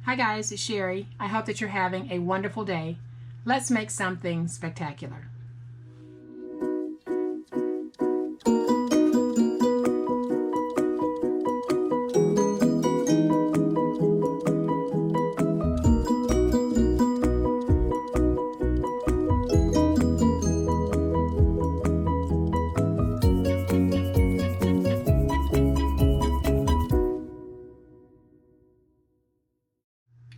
Hi guys, it's Sherry. I hope that you're having a wonderful day. Let's make something spectacular.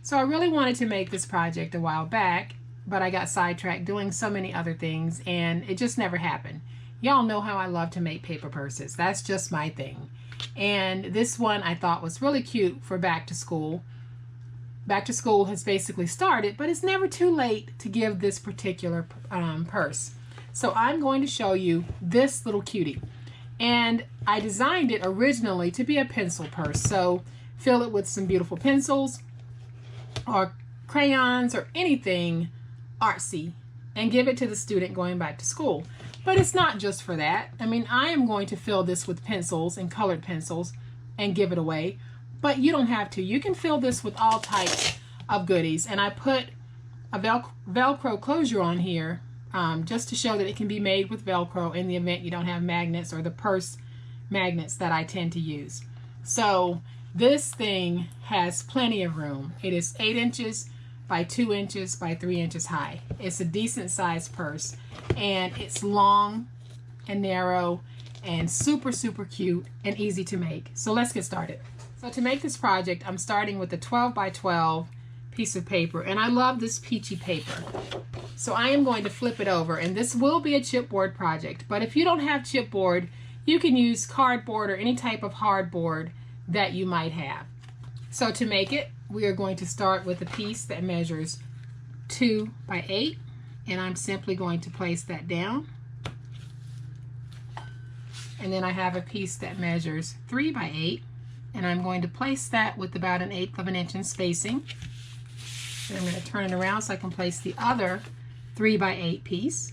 So I really wanted to make this project a while back, but I got sidetracked doing so many other things and it just never happened. Y'all know how I love to make paper purses. That's just my thing. And this one I thought was really cute for back to school. Back to school has basically started, but it's never too late to give this particular purse. So I'm going to show you this little cutie. And I designed it originally to be a pencil purse. So fill it with some beautiful pencils or crayons or anything artsy and give it to the student going back to school. But it's not just for that. I mean, I am going to fill this with pencils and colored pencils and give it away, but you don't have to. You can fill this with all types of goodies. And I put a Velcro closure on here just to show that it can be made with Velcro in the event you don't have magnets or the purse magnets that I tend to use. So this thing has plenty of room. It is 8 inches by 2 inches by 3 inches high. It's a decent sized purse and it's long and narrow and super cute and easy to make. So let's get started. So to make this project, I'm starting with a 12 by 12 piece of paper, and I love this peachy paper. So I am going to flip it over, and this will be a chipboard project, but if you don't have chipboard, you can use cardboard or any type of hardboard that you might have. So to make it, we are going to start with a piece that measures 2 by 8, and I'm simply going to place that down. And then I have a piece that measures 3 by 8, and I'm going to place that with about 1/8 of an inch in spacing. And I'm going to turn it around so I can place the other 3 by 8 piece.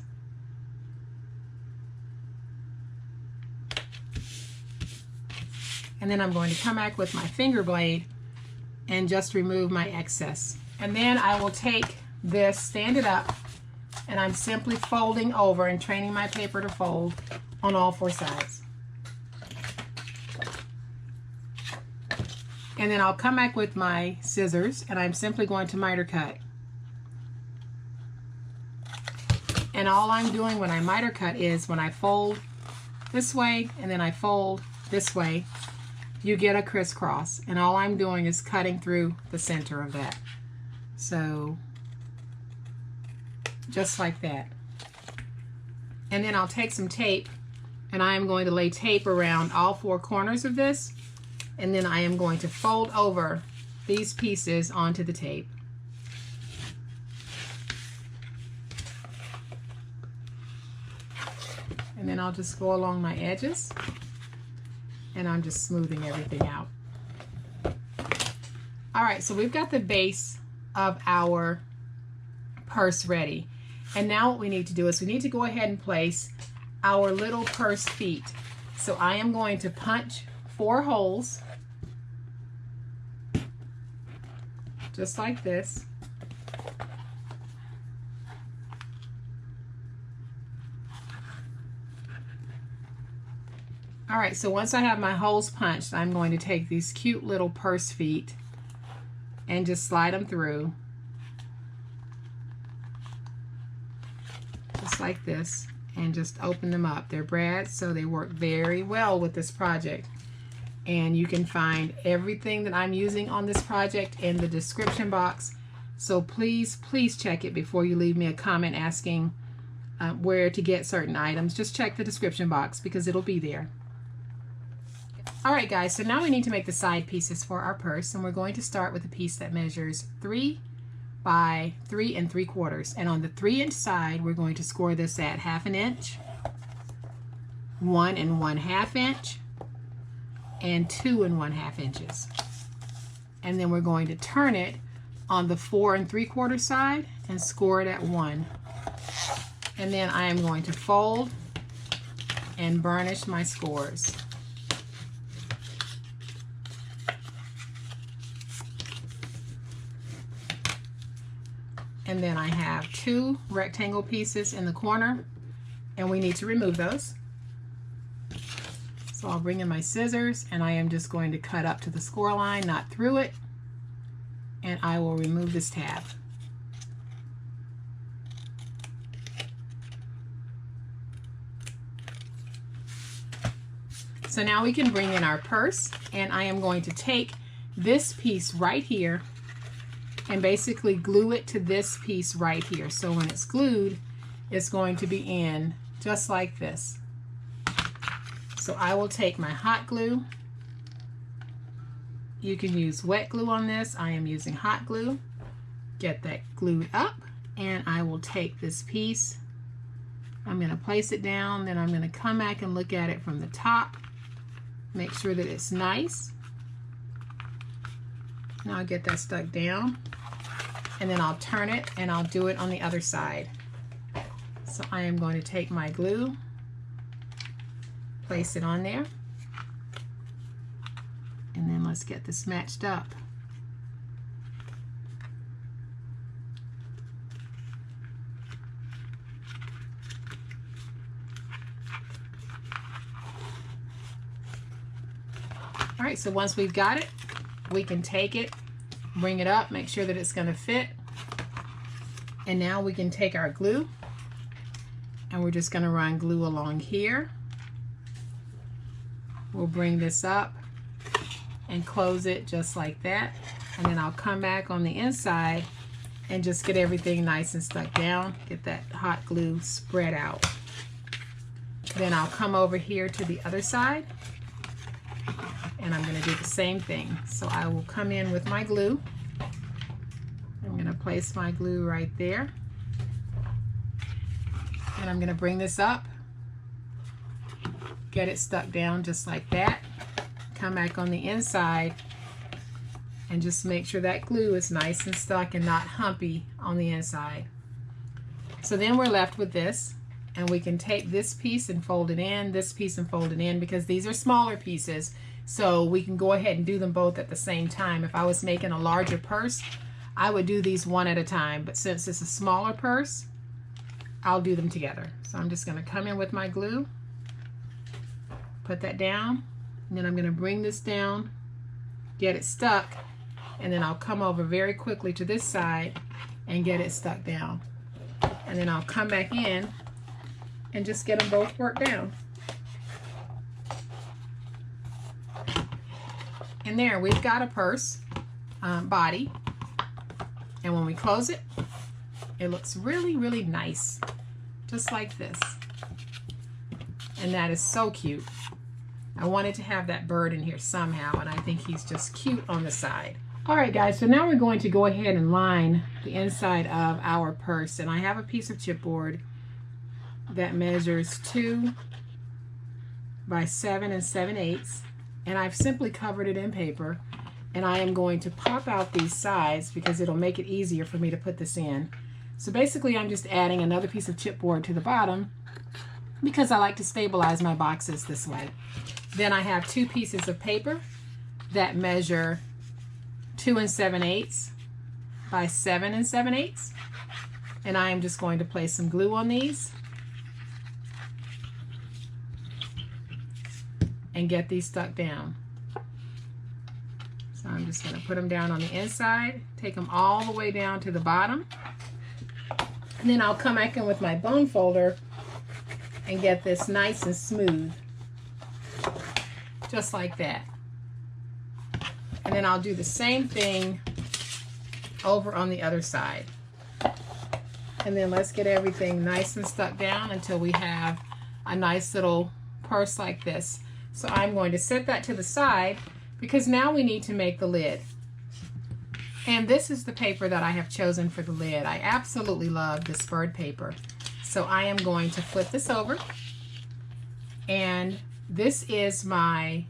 And then I'm going to come back with my finger blade and just remove my excess. And then I will take this, stand it up, and I'm simply folding over and training my paper to fold on all 4 sides. And then I'll come back with my scissors and I'm simply going to miter cut. And all I'm doing when I miter cut is when I fold this way and then I fold this way, you get a crisscross, and all I'm doing is cutting through the center of that. So just like that. And then I'll take some tape and I am going to lay tape around all 4 corners of this, and then I am going to fold over these pieces onto the tape. And then I'll just go along my edges. And I'm just smoothing everything out. All right, so we've got the base of our purse ready. And now what we need to do is we need to go ahead and place our little purse feet. So I am going to punch 4 holes, just like this. All right, so once I have my holes punched, I'm going to take these cute little purse feet and just slide them through, just like this, and just open them up. They're brads, so they work very well with this project. And you can find everything that I'm using on this project in the description box. So please check it before you leave me a comment asking where to get certain items. Just check the description box because it'll be there. All right guys, so now we need to make the side pieces for our purse, and we're going to start with a piece that measures 3 by 3 3/4. And on the 3-inch side, we're going to score this at 1/2 inch, 1 1/2 inch, and 2 1/2 inches. And then we're going to turn it on the 4 3/4 side and score it at 1. And then I am going to fold and burnish my scores. And then I have 2 rectangle pieces in the corner, and we need to remove those. So I'll bring in my scissors, and I am just going to cut up to the score line, not through it, and I will remove this tab. So now we can bring in our purse, and I am going to take this piece right here and basically glue it to this piece right here. So when it's glued, it's going to be in just like this. So I will take my hot glue. You can use wet glue on this. I am using hot glue. Get that glued up, and I will take this piece. I'm going to place it down, then I'm going to come back and look at it from the top. Make sure that it's nice. Now I'll get that stuck down, and then I'll turn it and I'll do it on the other side. So I am going to take my glue, place it on there, and then let's get this matched up. All right, so once we've got it, we can take it, bring it up, make sure that it's going to fit. And now we can take our glue, and we're just going to run glue along here. We'll bring this up and close it just like that. And then I'll come back on the inside and just get everything nice and stuck down. Get that hot glue spread out. Then I'll come over here to the other side, and I'm going to do the same thing. So I will come in with my glue. I'm going to place my glue right there. And I'm going to bring this up, get it stuck down just like that. Come back on the inside and just make sure that glue is nice and stuck and not humpy on the inside. So then we're left with this, and we can take this piece and fold it in, this piece and fold it in, because these are smaller pieces. So we can go ahead and do them both at the same time. If I was making a larger purse, I would do these one at a time. But since it's a smaller purse, I'll do them together. So I'm just going to come in with my glue, put that down, and then I'm going to bring this down, get it stuck, and then I'll come over very quickly to this side and get it stuck down. And then I'll come back in and just get them both worked down. And there, we've got a purse body, and when we close it, it looks really, really nice, just like this. And that is so cute. I wanted to have that bird in here somehow, and I think he's just cute on the side. All right, guys, so now we're going to go ahead and line the inside of our purse. And I have a piece of chipboard that measures 2 by 7 7/8, and I've simply covered it in paper. And I am going to pop out these sides because it'll make it easier for me to put this in. So basically, I'm just adding another piece of chipboard to the bottom because I like to stabilize my boxes this way. Then I have 2 pieces of paper that measure 2 7/8 by 7 7/8, and I am just going to place some glue on these and get these stuck down. So I'm just going to put them down on the inside, take them all the way down to the bottom, and then I'll come back in with my bone folder and get this nice and smooth, just like that. And then I'll do the same thing over on the other side. And then let's get everything nice and stuck down until we have a nice little purse like this. So I'm going to set that to the side because now we need to make the lid. And this is the paper that I have chosen for the lid. I absolutely love this bird paper. So I am going to flip this over, and this is my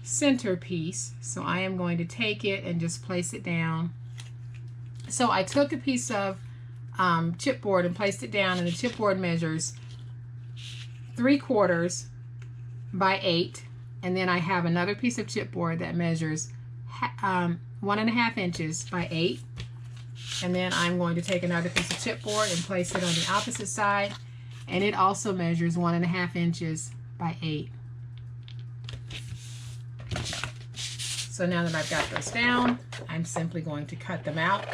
centerpiece. So I am going to take it and just place it down. So I took a piece of chipboard and placed it down, and the chipboard measures 3/4 by 8, and then I have another piece of chipboard that measures 1.5 inches by 8, And then I'm going to take another piece of chipboard and place it on the opposite side. And it also measures 1.5 inches by 8. So now that I've got those down, I'm simply going to cut them out,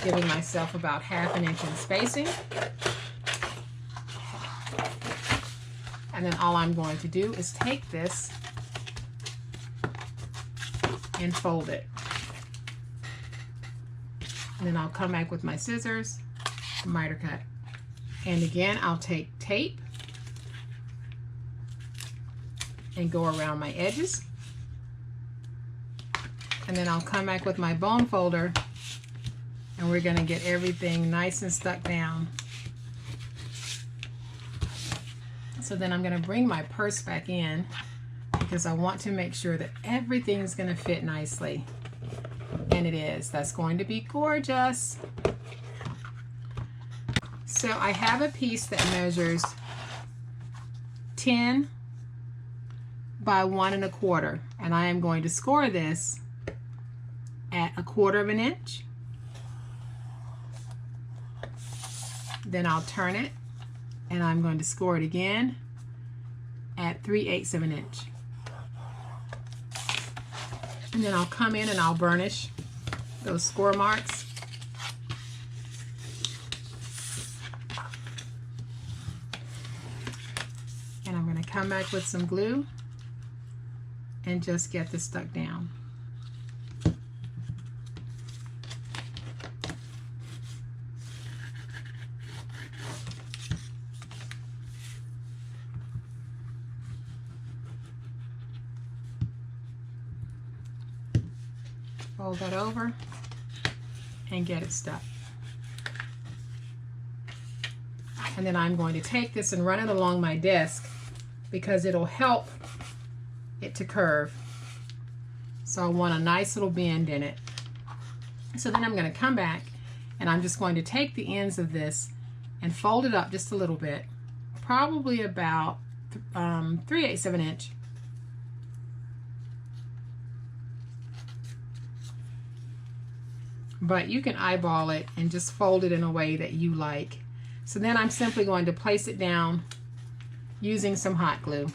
giving myself about 1/2 inch in spacing. And then all I'm going to do is take this and fold it. And then I'll come back with my scissors, miter cut. And again, I'll take tape and go around my edges. And then I'll come back with my bone folder, and we're going to get everything nice and stuck down. So then I'm going to bring my purse back in because I want to make sure that everything's going to fit nicely. And it is. That's going to be gorgeous. So I have a piece that measures 10 by 1 1/4, and I am going to score this at 1/4 inch. Then I'll turn it, and I'm going to score it again at 3/8 of an inch. And then I'll come in and I'll burnish those score marks. And I'm going to come back with some glue and just get this stuck down. Fold that over and get it stuck. And then I'm going to take this and run it along my desk because it'll help it to curve. So I want a nice little bend in it. So then I'm going to come back and I'm just going to take the ends of this and fold it up just a little bit, probably about 3/8 of an inch. But you can eyeball it and just fold it in a way that you like. So then I'm simply going to place it down using some hot glue.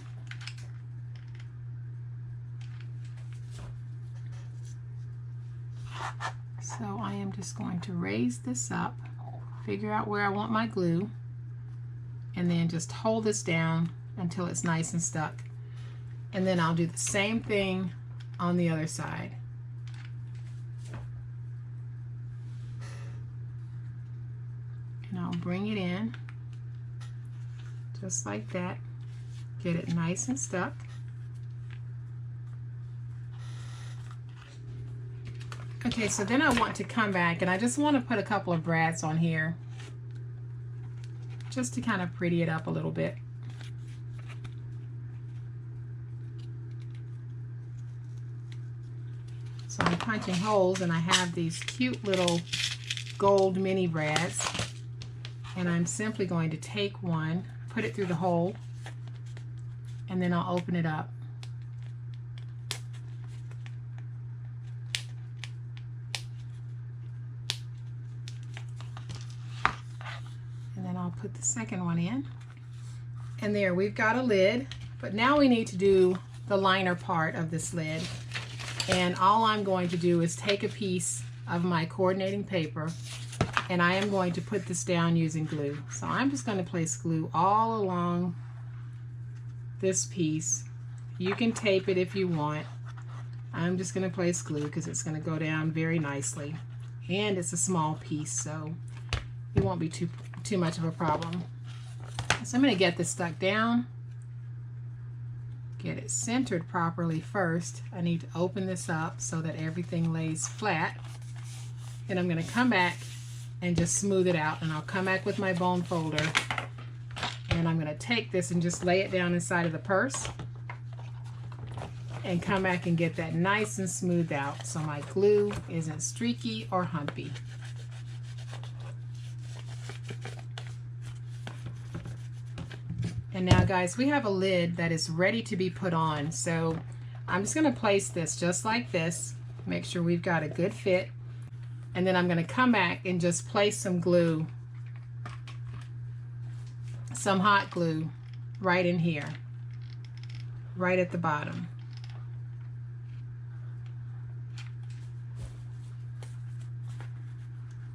So I am just going to raise this up, figure out where I want my glue, and then just hold this down until it's nice and stuck. And then I'll do the same thing on the other side. And I'll bring it in just like that, get it nice and stuck. Okay, so then I want to come back and I just want to put a couple of brads on here just to kind of pretty it up a little bit. So I'm punching holes and I have these cute little gold mini brads. And I'm simply going to take one, put it through the hole, and then I'll open it up. And then I'll put the second one in. And there, we've got a lid, but now we need to do the liner part of this lid. And all I'm going to do is take a piece of my coordinating paper, and I am going to put this down using glue. So I'm just going to place glue all along this piece. You can tape it if you want. I'm just going to place glue because it's going to go down very nicely. And it's a small piece, so it won't be too much of a problem. So I'm going to get this stuck down. Get it centered properly first. I need to open this up so that everything lays flat. And I'm going to come back and just smooth it out, and I'll come back with my bone folder and I'm going to take this and just lay it down inside of the purse and come back and get that nice and smoothed out so my glue isn't streaky or humpy. And now guys, we have a lid that is ready to be put on, so I'm just going to place this just like this, make sure we've got a good fit. And then I'm going to come back and just place some glue, some hot glue right in here, right at the bottom.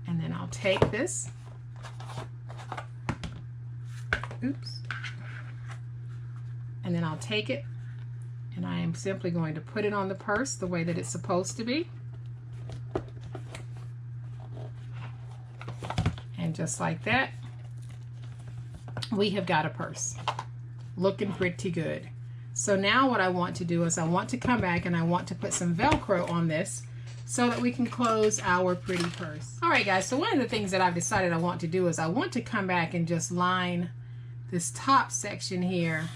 And then I'll take this, oops, and then I'll take it, and I am simply going to put it on the purse the way that it's supposed to be. And just like that, we have got a purse looking pretty good. So now what I want to do is I want to come back and I want to put some Velcro on this so that we can close our pretty purse. All right, guys, so one of the things that I've decided I want to do is I want to come back and just line this top section here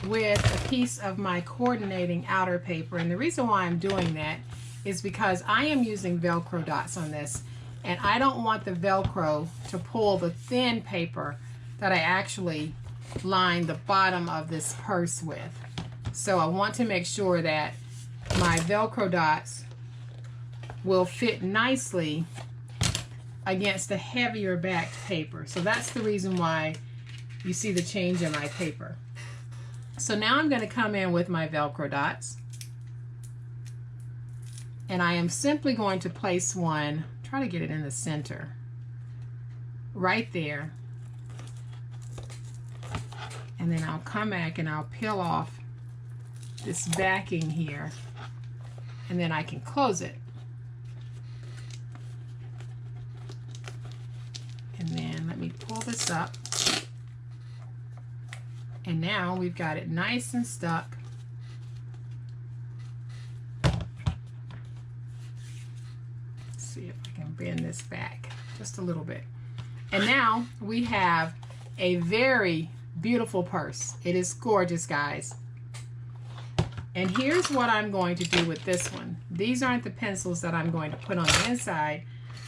with a piece of my coordinating outer paper. And the reason why I'm doing that is because I am using Velcro dots on this, and I don't want the Velcro to pull the thin paper that I actually line the bottom of this purse with. So I want to make sure that my Velcro dots will fit nicely against the heavier backed paper. So that's the reason why you see the change in my paper. So now I'm going to come in with my Velcro dots, and I am simply going to place one, try to get it in the center, right there. And then I'll come back and I'll peel off this backing here, and then I can close it. And then let me pull this up. And now we've got it nice and stuck. Let's see if I can bend this back just a little bit. And now we have a very beautiful purse. It is gorgeous, guys. And here's what I'm going to do with this one. These aren't the pencils that I'm going to put on the inside,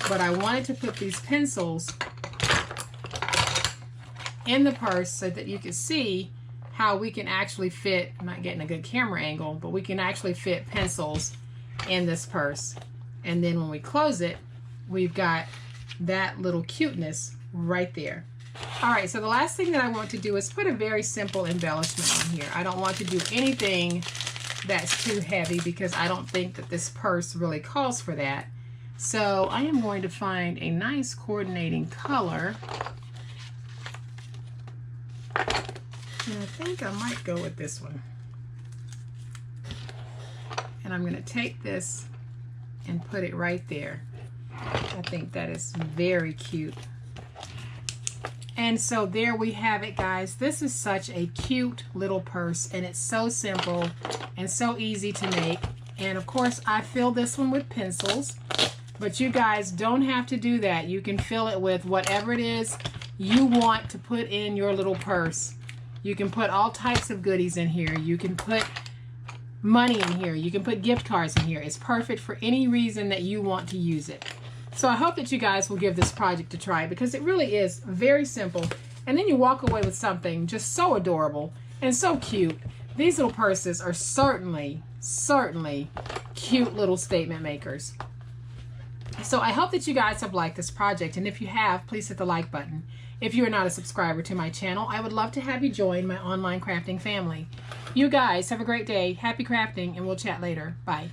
but I wanted to put these pencils in the purse so that you can see how we can actually fit, I'm not getting a good camera angle, but we can actually fit pencils in this purse. And then when we close it, we've got that little cuteness right there. All right, so the last thing that I want to do is put a very simple embellishment on here. I don't want to do anything that's too heavy because I don't think that this purse really calls for that. So I am going to find a nice coordinating color. And I think I might go with this one. And I'm going to take this and put it right there. I think that is very cute. And so there we have it, guys. This is such a cute little purse, and it's so simple and so easy to make. And of course, I fill this one with pencils, but you guys don't have to do that. You can fill it with whatever it is you want to put in your little purse. You can put all types of goodies in here. You can put money in here. You can put gift cards in here. It's perfect for any reason that you want to use it. So I hope that you guys will give this project a try because it really is very simple. And then you walk away with something just so adorable and so cute. These little purses are certainly cute little statement makers. So I hope that you guys have liked this project. And if you have, please hit the like button. If you are not a subscriber to my channel, I would love to have you join my online crafting family. You guys have a great day. Happy crafting, and we'll chat later. Bye.